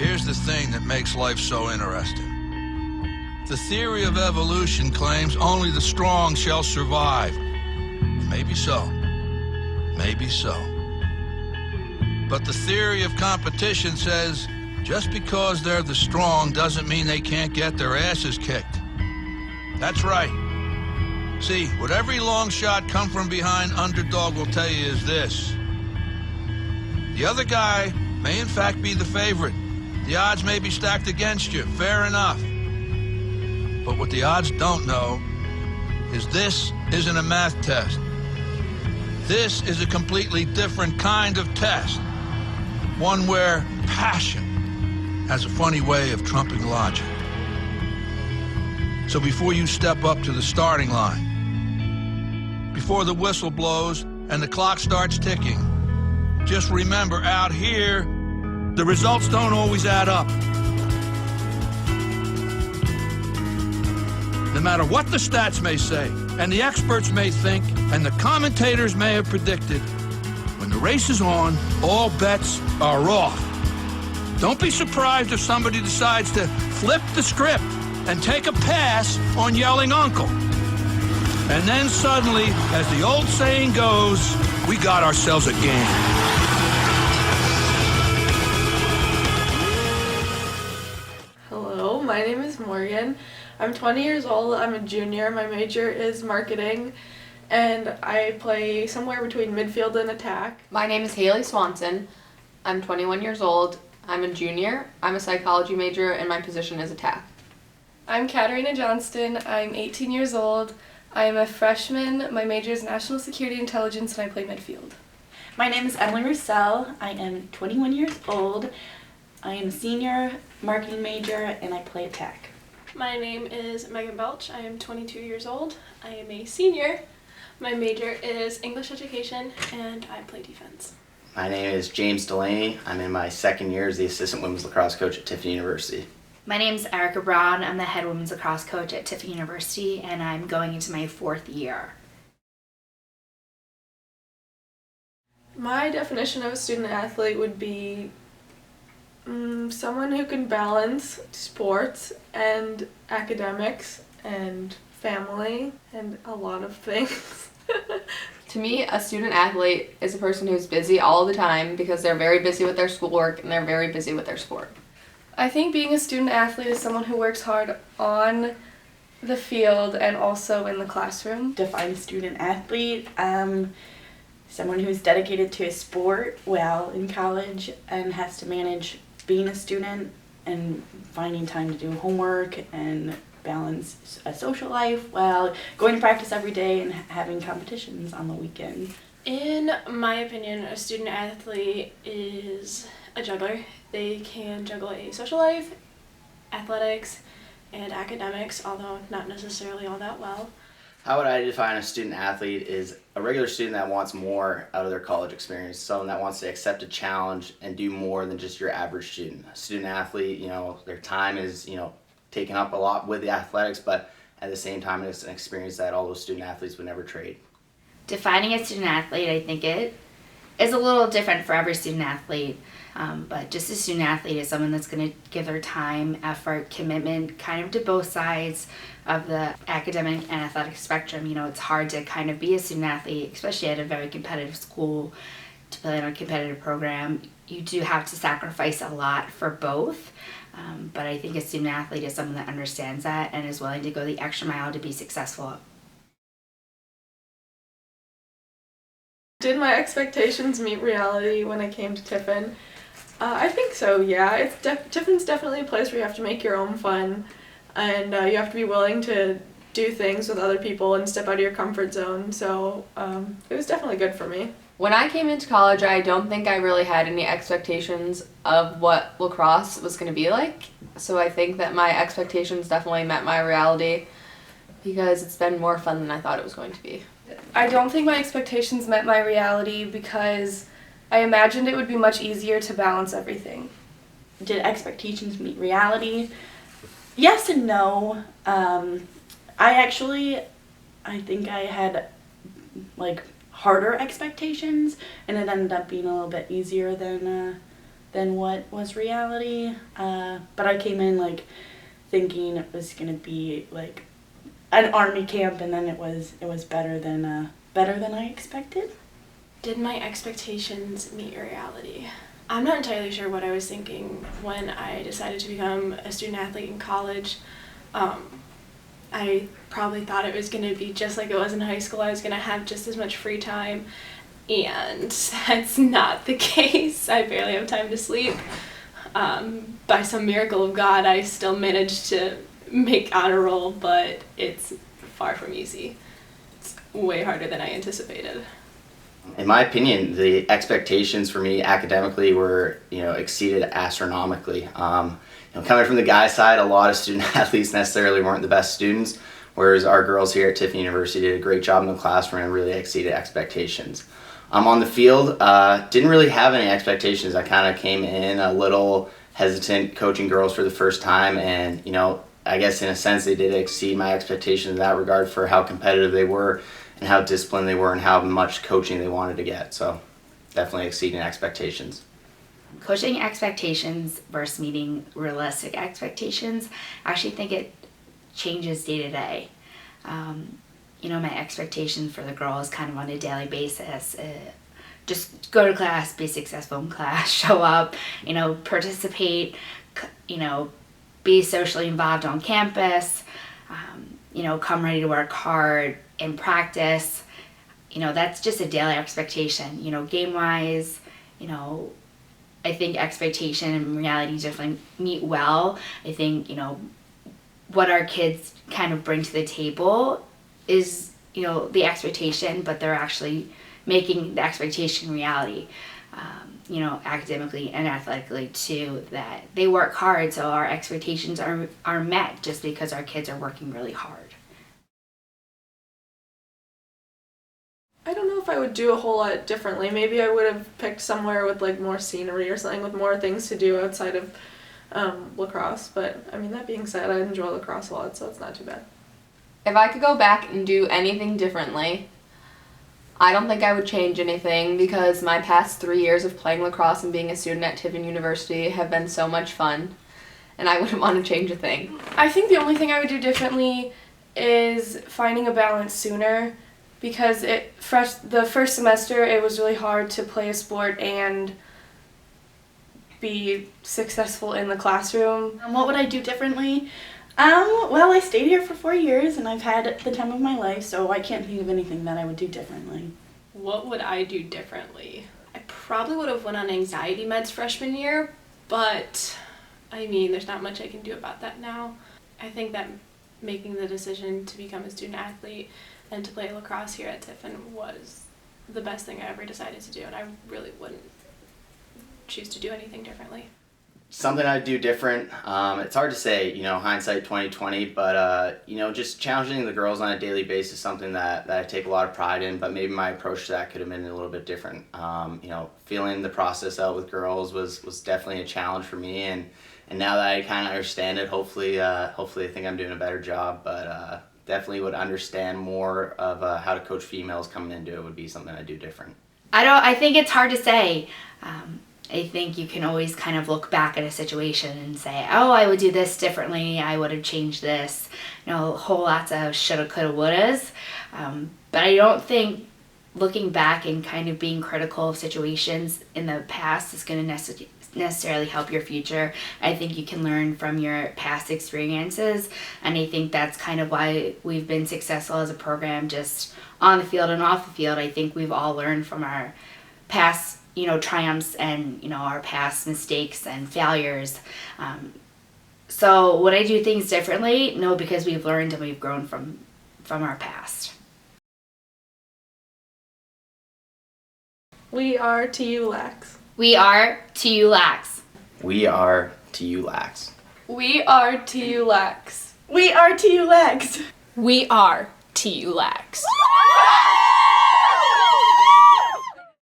Here's the thing that makes life so interesting. The theory of evolution claims only the strong shall survive. Maybe so. Maybe so. But the theory of competition says just because they're the strong doesn't mean they can't get their asses kicked. That's right. See, what every long shot come from behind underdog will tell you is this. The other guy may in fact be the favorite. The odds may be stacked against you, fair enough. But what the odds don't know is this isn't a math test. This is a completely different kind of test. One where passion has a funny way of trumping logic. So before you step up to the starting line, before the whistle blows and the clock starts ticking, just remember, out here, the results don't always add up. No matter what the stats may say, and the experts may think, and the commentators may have predicted, when the race is on, all bets are off. Don't be surprised if somebody decides to flip the script and take a pass on yelling uncle. And then suddenly, as the old saying goes, we got ourselves a game. Hello, my name is Morgan. I'm 20 years old, I'm a junior, my major is marketing, and I play somewhere between midfield and attack. My name is Haley Swanson. I'm 21 years old. I'm a junior. I'm a psychology major, and my position is attack. I'm Katarina Johnston. I'm 18 years old. I am a freshman. My major is National Security Intelligence, and I play midfield. My name is Emily Roussel. I am 21 years old. I am a senior, marketing major, and I play attack. My name is Megan Belch. I am 22 years old. I am a senior. My major is English education, and I play defense. My name is James Delaney. I'm in my second year as the assistant women's lacrosse coach at Tiffin University. My name is Erica Brown. I'm the head women's lacrosse coach at Tiffin University, and I'm going into my 4th year. My definition of a student athlete would be someone who can balance sports and academics and family and a lot of things. To me, a student athlete is a person who's busy all the time because they're very busy with their schoolwork and they're very busy with their sport. I think being a student athlete is someone who works hard on the field and also in the classroom. Define student athlete, someone who's dedicated to a sport while in college and has to manage being a student and finding time to do homework and balance a social life while going to practice every day and having competitions on the weekend. In my opinion, a student athlete is a juggler. They can juggle a social life, athletics, and academics, although not necessarily all that well. How would I define a student athlete is a regular student that wants more out of their college experience, someone that wants to accept a challenge and do more than just your average student. A student athlete, their time is, taken up a lot with the athletics, but at the same time it's an experience that all those student athletes would never trade. Defining a student athlete, I think it is a little different for every student athlete, but just a student athlete is someone that's going to give their time, effort, commitment kind of to both sides of the academic and athletic spectrum. It's hard to kind of be a student athlete, especially at a very competitive school, to play on a competitive program. You do have to sacrifice a lot for both, but I think a student athlete is someone that understands that and is willing to go the extra mile to be successful. Did my expectations meet reality when I came to Tiffin? I think so, yeah. Tiffin's definitely a place where you have to make your own fun, and you have to be willing to do things with other people and step out of your comfort zone, so it was definitely good for me. When I came into college, I don't think I really had any expectations of what lacrosse was going to be like, so I think that my expectations definitely met my reality because it's been more fun than I thought it was going to be. I don't think my expectations met my reality because I imagined it would be much easier to balance everything. Did expectations meet reality? Yes and no. I think I had harder expectations, and it ended up being a little bit easier than than what was reality. But I came in like thinking it was gonna be like an army camp, and then it was better than I expected. Did my expectations meet reality? I'm not entirely sure what I was thinking when I decided to become a student athlete in college. I probably thought it was going to be just like it was in high school. I was going to have just as much free time, and that's not the case. I barely have time to sleep. By some miracle of God, I still managed to make honor roll, but it's far from easy. It's way harder than I anticipated. In my opinion, the expectations for me academically were, exceeded astronomically. Coming from the guys' side, a lot of student athletes necessarily weren't the best students, whereas our girls here at Tiffin University did a great job in the classroom and really exceeded expectations. On the field, didn't really have any expectations. I kind of came in a little hesitant coaching girls for the first time, and I guess in a sense they did exceed my expectations in that regard for how competitive they were and how disciplined they were and how much coaching they wanted to get. So definitely exceeding expectations. Coaching expectations versus meeting realistic expectations, I actually think it changes day to day. My expectations for the girls kind of on a daily basis. Just go to class, be successful in class, show up, participate, be socially involved on campus, come ready to work hard in practice. That's just a daily expectation. Game-wise, I think expectation and reality definitely meet well. I think, what our kids kind of bring to the table is, the expectation, but they're actually making the expectation reality, academically and athletically too, that they work hard, so our expectations are met just because our kids are working really hard. I don't know if I would do a whole lot differently. Maybe I would have picked somewhere with like more scenery or something with more things to do outside of lacrosse. But that being said, I enjoy lacrosse a lot, so it's not too bad. If I could go back and do anything differently, I don't think I would change anything because my past 3 years of playing lacrosse and being a student at Tiffin University have been so much fun, and I wouldn't want to change a thing. I think the only thing I would do differently is finding a balance sooner, because the first semester it was really hard to play a sport and be successful in the classroom. What would I do differently? Well, I stayed here for 4 years and I've had the time of my life, so I can't think of anything that I would do differently. What would I do differently? I probably would have went on anxiety meds freshman year, but there's not much I can do about that now. I think that making the decision to become a student athlete and to play lacrosse here at Tiffin was the best thing I ever decided to do, and I really wouldn't choose to do anything differently. Something I'd do different, it's hard to say, hindsight 2020, but, just challenging the girls on a daily basis is something that I take a lot of pride in, but maybe my approach to that could have been a little bit different. Feeling the process out with girls was definitely a challenge for me, and now that I kind of understand it, hopefully I think I'm doing a better job, but definitely would understand more of how to coach females coming into it would be something I'd do different. I think it's hard to say. I think you can always kind of look back at a situation and say, oh, I would do this differently, I would have changed this, whole lots of shoulda, coulda, wouldas. But I don't think looking back and kind of being critical of situations in the past is going to necessarily help your future. I think you can learn from your past experiences, and I think that's kind of why we've been successful as a program, just on the field and off the field. I think we've all learned from our past triumphs and our past mistakes and failures. So would I do things differently? No, because we've learned and we've grown from our past. We are TU Lax. We are TU Lax. We are TU Lax. We are TU Lax. We are TU Lax. We are TU Lax.